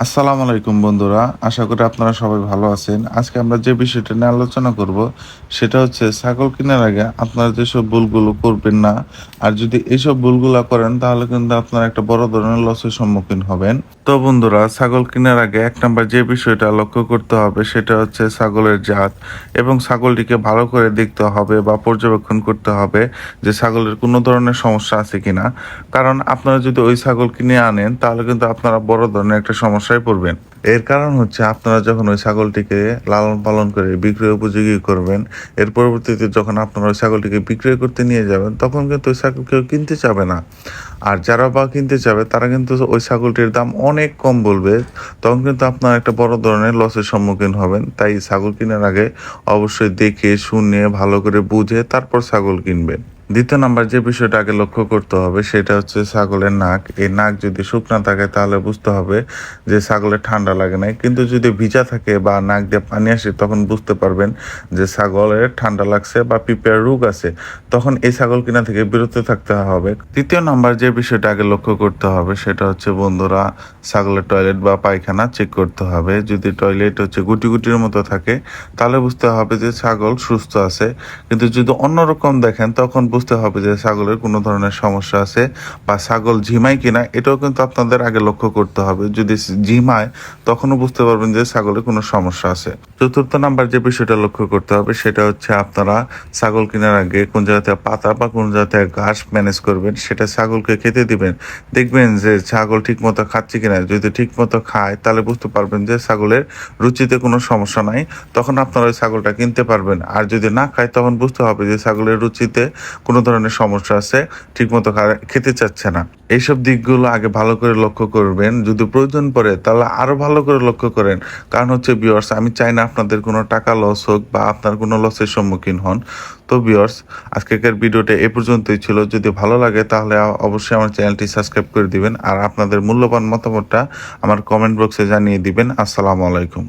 আসসালামু আলাইকুম বন্ধুরা, আশা করি আপনারা সবাই ভালো আছেন। আজকে আমরা যে বিষয়টা নিয়ে আলোচনা করব সেটা হচ্ছে ছাগল কেনার আগে আপনারা যেসব ভুলগুলো করবেন না। আর যদি এইসব ভুলগুলো করেন তাহলে কিন্তু আপনারা একটা বড় ধরনের লসের সম্মুখীন হবেন। তো বন্ধুরা, ছাগল কেনার আগে এক নাম্বার যে বিষয়টা লক্ষ্য করতে হবে সেটা হচ্ছে ছাগলের জাত, এবং ছাগলটিকে ভালো করে দেখতে হবে বা পর্যবেক্ষণ করতে হবে যে ছাগলের কোনো ধরনের সমস্যা আছে কিনা। কারণ আপনারা যদি ওই ছাগল কিনে আনেন তাহলে কিন্তু আপনারা বড় ধরনের একটা সমস্যায় পড়বেন। এর কারণ হচ্ছে আপনারা যখন ওই ছাগলটিকে লালন পালন করে বিক্রয় উপযোগী করবেন, এর পরবর্তীতে যখন আপনারা ওই ছাগলটিকে বিক্রয় করতে নিয়ে যাবেন তখন কিন্তু ওই ছাগল কেউ কিনতে চাবে না। আর যারা বা কিনতে চাবে তারা কিন্তু ওই ছাগলটির দাম অনেক কম বলবে। তখন কিন্তু আপনারা একটা বড় ধরনের লসের সম্মুখীন হবেন। তাই ছাগল কেনার আগে অবশ্যই দেখে শুনে ভালো করে বুঝে তারপর ছাগল কিনবেন। দ্বিতীয় নাম্বার যে বিষয়টা আগে লক্ষ্য করতে হবে সেটা হচ্ছে ছাগলের নাক। এই নাক যদি শুকনা থাকে তাহলে বুঝতে হবে যে ছাগলের ঠান্ডা লাগে নাই, কিন্তু যদি ভিজা থাকে বা নাক দিয়ে পানি আসে তখন বুঝতে পারবেন যে ছাগলের ঠান্ডা লাগছে বা পিঁপড়ার রোগ আছে। তখন এই ছাগল কিনা থেকে বিরত থাকতে হবে। তৃতীয় নাম্বার যে বিষয়টা আগে লক্ষ্য করতে হবে সেটা হচ্ছে বন্ধুরা, ছাগলের টয়লেট বা পায়খানা চেক করতে হবে। যদি টয়লেট হচ্ছে গুটি গুটির মতো থাকে তাহলে বুঝতে হবে যে ছাগল সুস্থ আছে। কিন্তু যদি অন্যরকম দেখেন তখন বুঝতে হবে যে ছাগলের কোনো ধরনের সমস্যা আছে, বা ছাগল ঝিমায় কিনা এটাও কিন্তু আপনাদের আগে লক্ষ্য করতে হবে। যদি ঝিমায় তখনও বুঝতে পারবেন যে ছাগলের কোনো সমস্যা আছে। চতুর্থ নাম্বার যে বিষয়টা লক্ষ্য করতে হবে সেটা হচ্ছে আপনারা ছাগল কেনার আগে কোন জায়গাতে পাতা বা কোন জায়গাতে ঘাস ম্যানেজ করবেন সেটা ছাগলকে খেতে দিবেন। দেখবেন যে ছাগল ঠিক মতো খাচ্ছে কিনা। যদি ঠিক মতো খায় তাহলে বুঝতে পারবেন যে ছাগলের রুচিতে কোনো সমস্যা নাই, তখন আপনারা ওই ছাগলটা কিনতে পারবেন। আর যদি না খায় তখন বুঝতে হবে যে ছাগলের রুচিতে কোনো ধরনের সমস্যা আছে, ঠিকমতো খেতে চাচ্ছে না। এইসব দিকগুলো আগে ভালো করে লক্ষ্য করবেন। যদি প্রয়োজন পড়ে তাহলে আরো ভালো করে লক্ষ্য করেন। কারণ হচ্ছে ভিউয়ার্স, আমি চাই না আপনাদের কোনো টাকা লস হোক বা আপনার কোনো লসের সম্মুখীন হন। তো ভিউয়ার্স, আজকের ভিডিওটা এ পর্যন্তই ছিল। যদি ভালো লাগে তাহলে অবশ্যই আমার চ্যানেলটি সাবস্ক্রাইব করে দিবেন, আর আপনাদের মূল্যবান মতামতটা আমার কমেন্ট বক্সে জানিয়ে দিবেন। আসসালামু আলাইকুম।